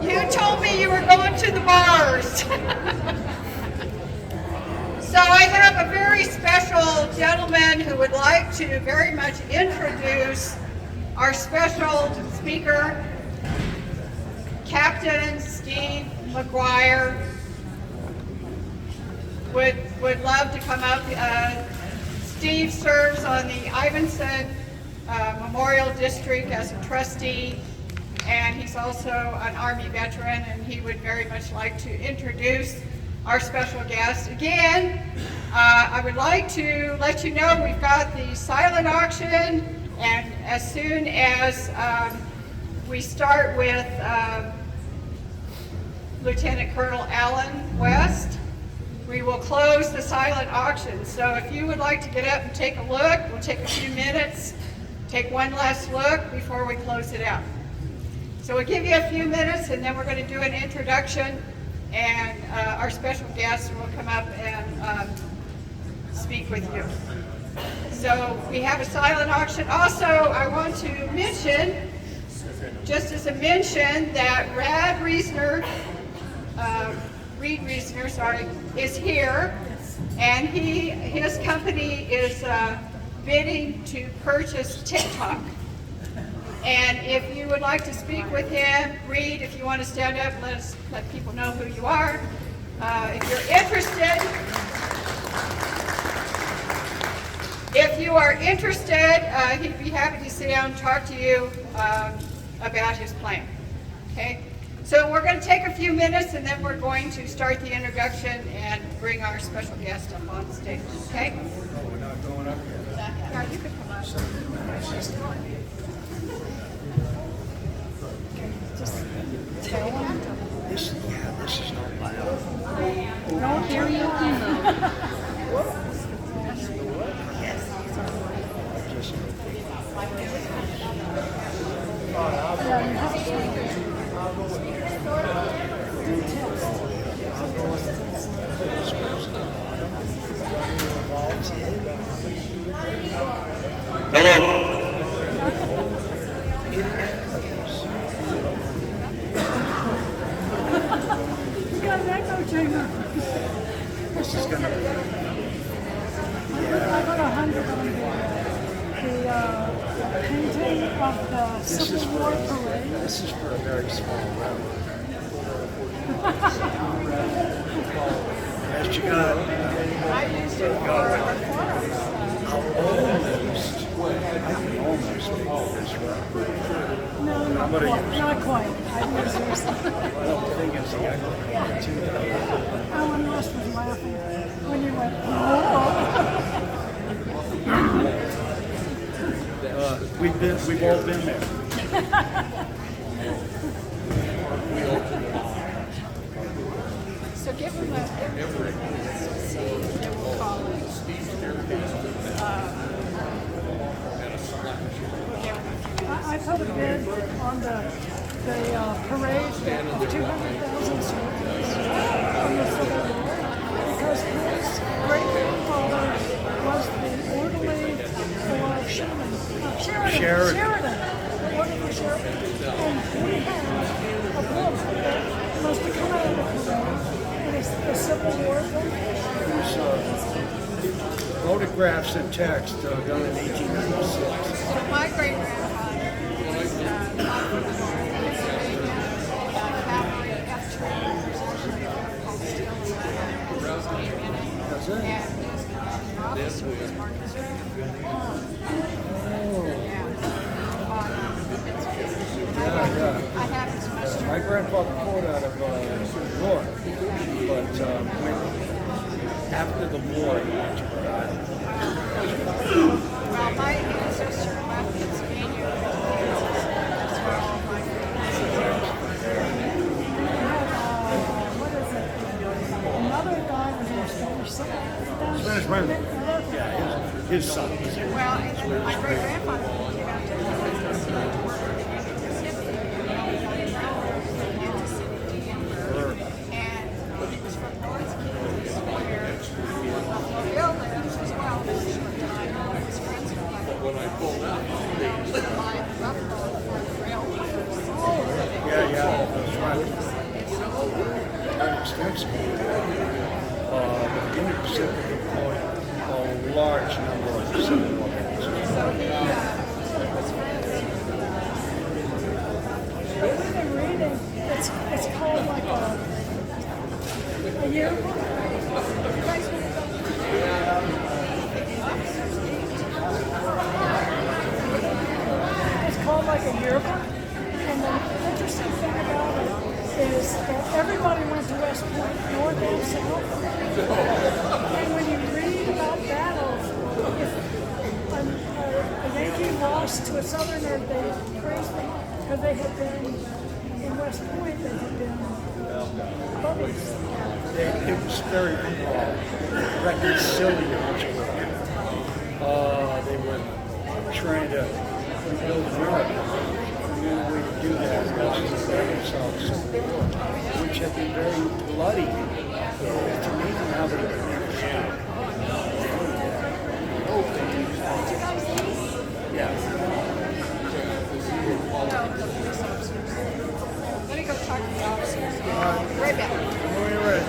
You told me you were going to the bars. So I have a very special gentleman who would like to very much introduce our special speaker, Captain Steve McGuire. Would love to come up. Steve serves on the Ivinson Memorial District as a trustee, and he's also an Army veteran, and he would very much like to introduce our special guest. Again, I would like to let you know we've got the silent auction, and as soon as we start with Lieutenant Colonel Alan West, we will close the silent auction. So if you would like to get up and take a look, we'll take a few minutes, take one last look before we close it out. So we'll give you a few minutes, and then we're going to do an introduction, and our special guest will come up and speak with you. So we have a silent auction. Also, I want to mention, just as a mention, that Reed Reasoner, is here, and his company is bidding to purchase TikTok. And if you would like to speak with him, Reed, if you want to stand up, let people know who you are. If you're interested, he'd be happy to sit down and talk to you about his plan. Okay? So we're going to take a few minutes, and then we're going to start the introduction and bring our special guest up on stage. Okay? No, we're not going up yet. Yeah, you could come up. This is not loud. No karaoke. This is gonna. I got 100 on the painting of the Civil War parade. This is for a very small road. As you got. I used it for a performance. I can almost make this road. No, not quite. I used yours. Well, the thing is, I got two. Alan West was laughing when you went, oh. We've all been there. So give him a see, then we'll call it. I put a bid on the parade of 200,000 soldiers from the Civil War because his great-grandfather was the orderly for Sheridan. The orderly for Sheridan. And we have a book that must have come out of the parade, and it's the Civil War book. There's photographs and text done in 1896. So my great-grandfather was cavalry F-train. There's actually a book called Steel and Leather. His name in it. That's it? And his officer was Marcus I have his muster. My grandfather fought out of New York, but after the war, he went to Rhode Island. Well, my ancestor left Pennsylvania with Kansas. That's where all my What is it? Another guy was in Spanish. Spanish Marine. Yeah, his son. well, and my great grandfather came out to Kansas City to work for the Union Pacific. Kansas City, and he was from North Kansas, where Buffalo Bill lives as well for a short time. One of his friends were like, when I pulled out, Buffalo for the railroad. Yeah. extensively. The Union Pacific employed a large number of civil organizations. We've been reading, it's called like a yearbook. You guys read It's called like a yearbook. And the interesting thing about it is that everybody went to West Point, north and south. And when you read about battles, if a Yankee lost to a Southerner, they praised them because they had been in West Point, they had been buddies. It was very reconciliatory. They were trying to rebuild America. The only way to do that was to reconcile the Civil War, which had been very bloody. It's amazing how they Let me go talk to the officers. Right back. when you're ready.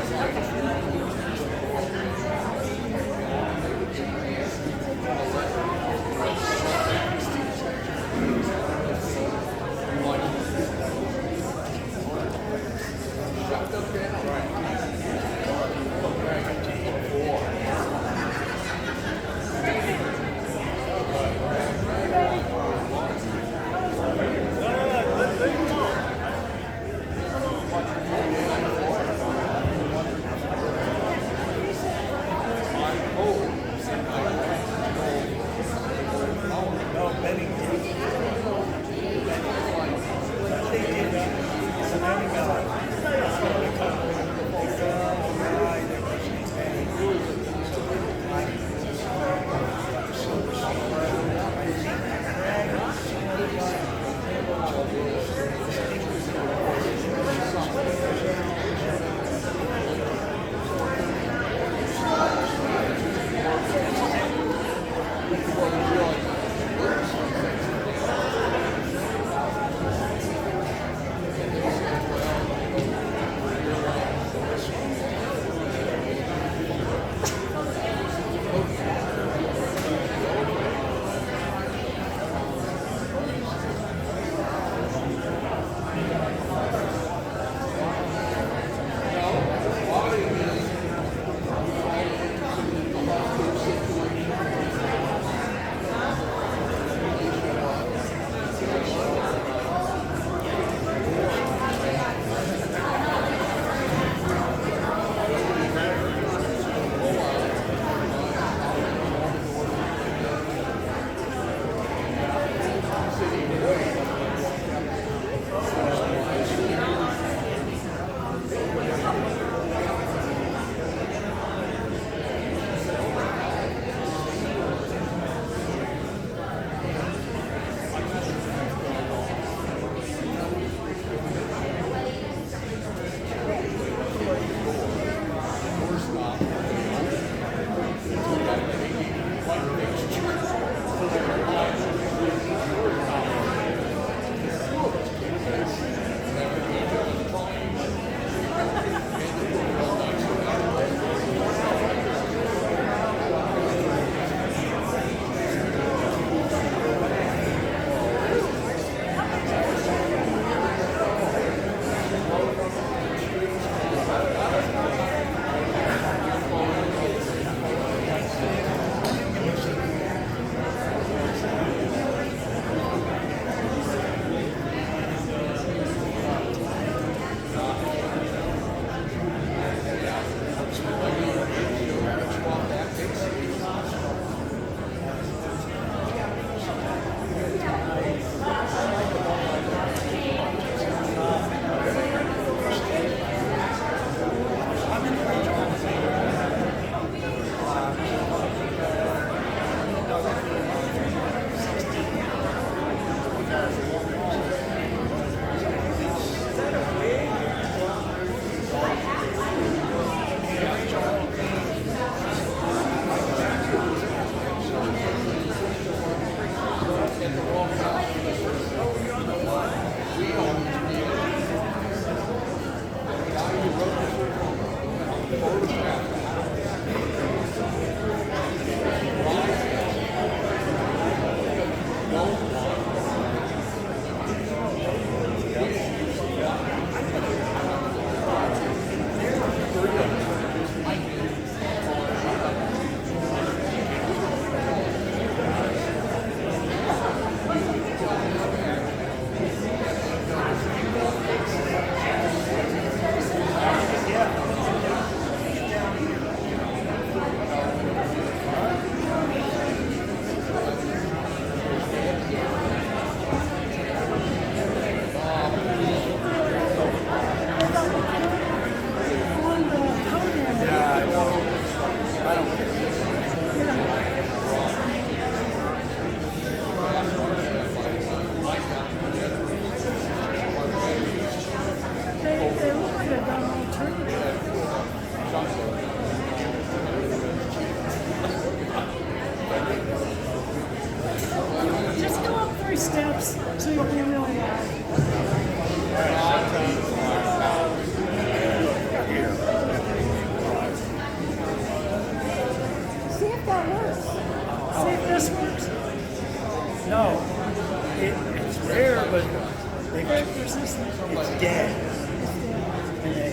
It's dead.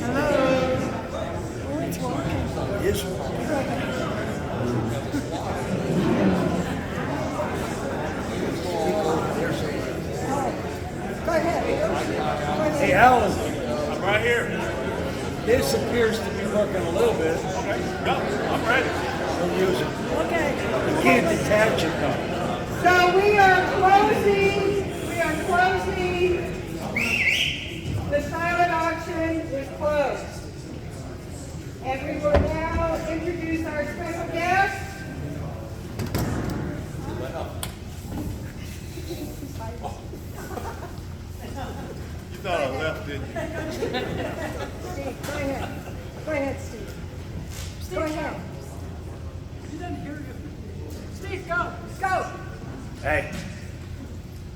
Hello. Oh, it's walking. It is Go ahead. Hey, Alan, I'm right here. this appears to be working a little bit. Okay, go. I'm ready. We'll use it. Okay. You can't detach it though. So we are closing, the silent auction is closed. And we will now introduce our special guest. You thought I left, didn't you? Steve, go ahead. Go ahead, Steve. Go ahead. He doesn't hear you. Steve, go. Go. Hey,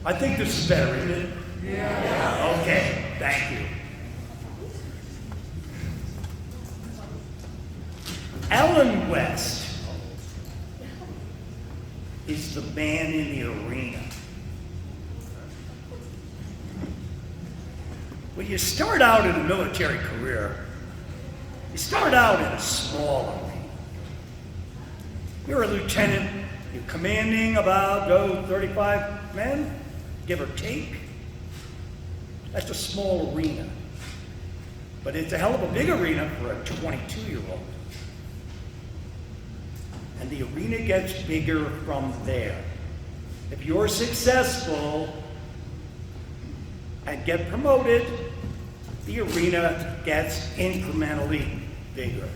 I think this is better, isn't it? Yeah. Okay, thank you. Alan West is the man in the arena. When you start out in a military career, you start out in a small arena. You're a lieutenant, you're commanding about 35 men, give or take. That's a small arena. But it's a hell of a big arena for a 22-year-old. And the arena gets bigger from there. If you're successful and get promoted, the arena gets incrementally bigger.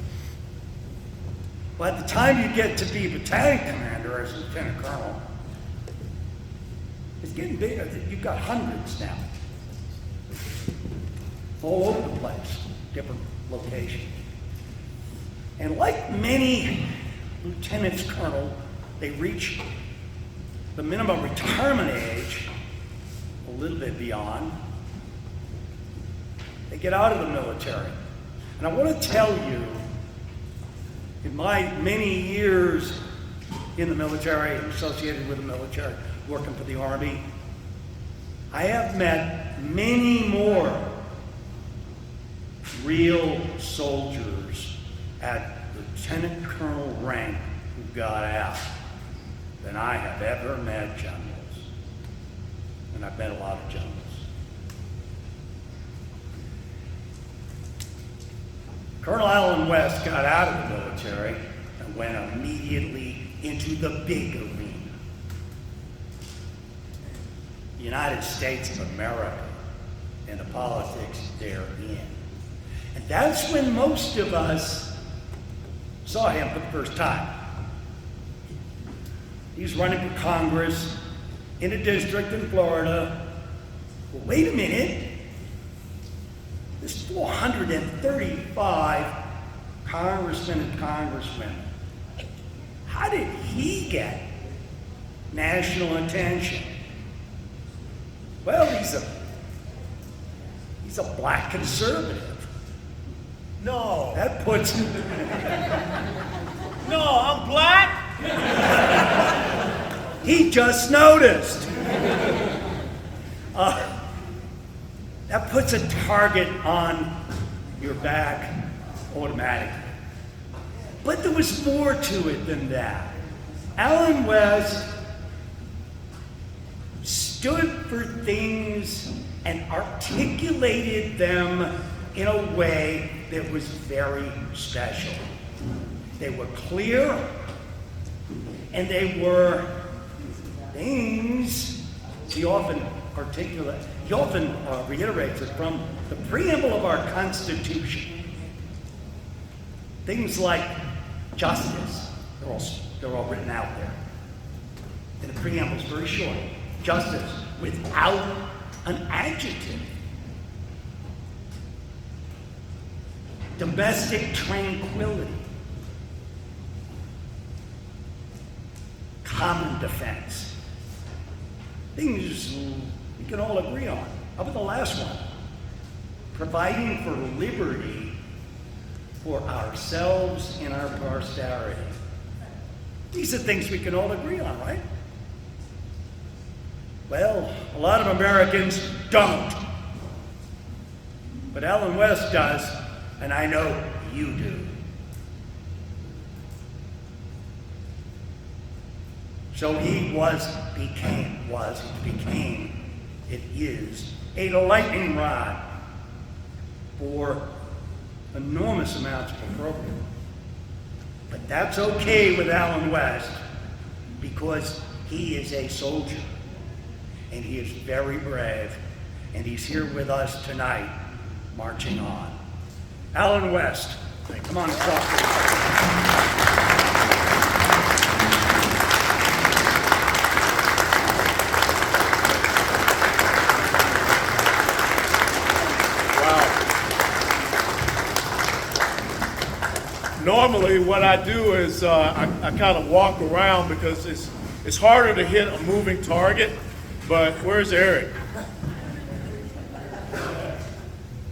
By the time you get to be battalion commander as lieutenant colonel, it's getting bigger. You've got hundreds now. All over the place, different locations. And like many lieutenants colonel, they reach the minimum retirement age, a little bit beyond. They get out of the military. And I want to tell you, in my many years in the military, associated with the military, working for the Army, I have met many more real soldiers at lieutenant colonel rank who got out than I have ever met generals. And I've met a lot of generals. Colonel Alan West got out of the military and went immediately into the big arena. The United States of America and the politics therein. And that's when most of us saw him for the first time. He was running for Congress in a district in Florida. Well, wait a minute. There's 435 congressmen and congresswomen. How did he get national attention? Well, he's a black conservative. No. That puts No, I'm black. He just noticed. That puts a target on your back automatically. But there was more to it than that. Alan West stood for things and articulated them in a way that was very special. They were clear, and they were things he often reiterates it from the preamble of our Constitution. Things like justice, they're all written out there. And the preamble is very short. Justice without an adjective. Domestic tranquility. Common defense. Things we can all agree on. How about the last one? Providing for liberty for ourselves and our posterity. These are things we can all agree on, right? Well, a lot of Americans don't. But Alan West does, and I know you do. So he became, it is, a lightning rod for enormous amounts of appropriate. But that's okay with Alan West because he is a soldier and he is very brave and he's here with us tonight marching on. Alan West, come on and talk to us. Normally, what I do is I kind of walk around because it's harder to hit a moving target. But where's Eric?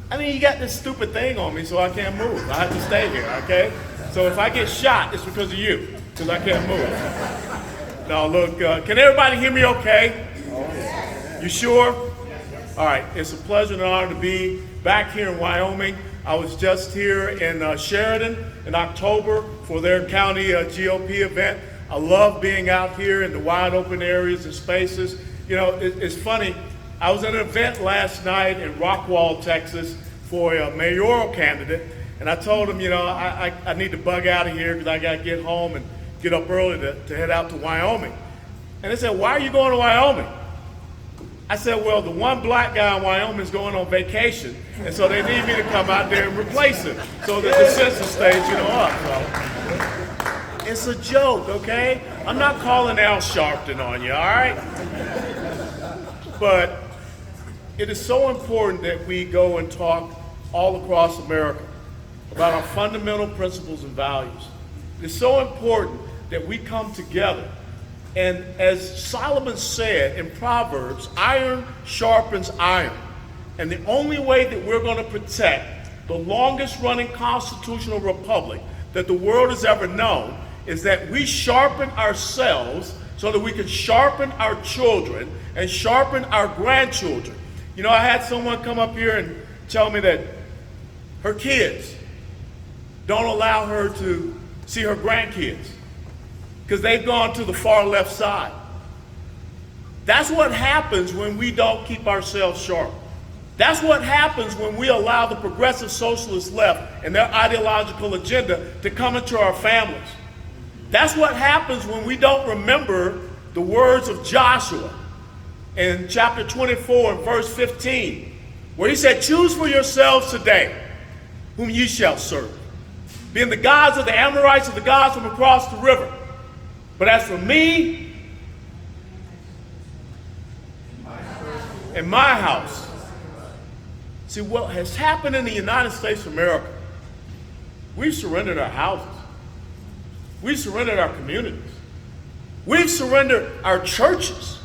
I mean, you got this stupid thing on me, so I can't move. I have to stay here, okay? So if I get shot, it's because of you, because I can't move. Now, look, can everybody hear me okay? You sure? All right, it's a pleasure and honor to be back here in Wyoming. I was just here in Sheridan in October for their county GOP event. I love being out here in the wide open areas and spaces. You know, it's funny. I was at an event last night in Rockwall, Texas for a mayoral candidate, and I told him, you know, I need to bug out of here because I got to get home and get up early to head out to Wyoming. And they said, why are you going to Wyoming? I said, well, the one black guy in Wyoming is going on vacation, and so they need me to come out there and replace him so that the census stays, you know, up. So it's a joke, okay? I'm not calling Al Sharpton on you, all right? But it is so important that we go and talk all across America about our fundamental principles and values. It's so important that we come together. And as Solomon said in Proverbs, iron sharpens iron. And the only way that we're going to protect the longest running constitutional republic that the world has ever known is that we sharpen ourselves so that we can sharpen our children and sharpen our grandchildren. You know, I had someone come up here and tell me that her kids don't allow her to see her grandkids because they've gone to the far left side. That's what happens when we don't keep ourselves sharp. That's what happens when we allow the progressive socialist left and their ideological agenda to come into our families. That's what happens when we don't remember the words of Joshua in chapter 24 and verse 15, where he said, choose for yourselves today whom ye shall serve, being the gods of the Amorites or the gods from across the river. But as for me and my house, see what has happened in the United States of America, we've surrendered our houses. We've surrendered our communities. We've surrendered our churches.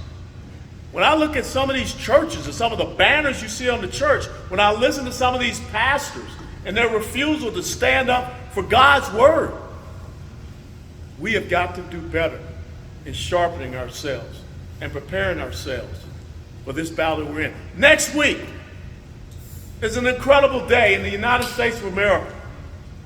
When I look at some of these churches and some of the banners you see on the church, when I listen to some of these pastors and their refusal to stand up for God's word, we have got to do better in sharpening ourselves and preparing ourselves for this battle we're in. Next week is an incredible day in the United States of America.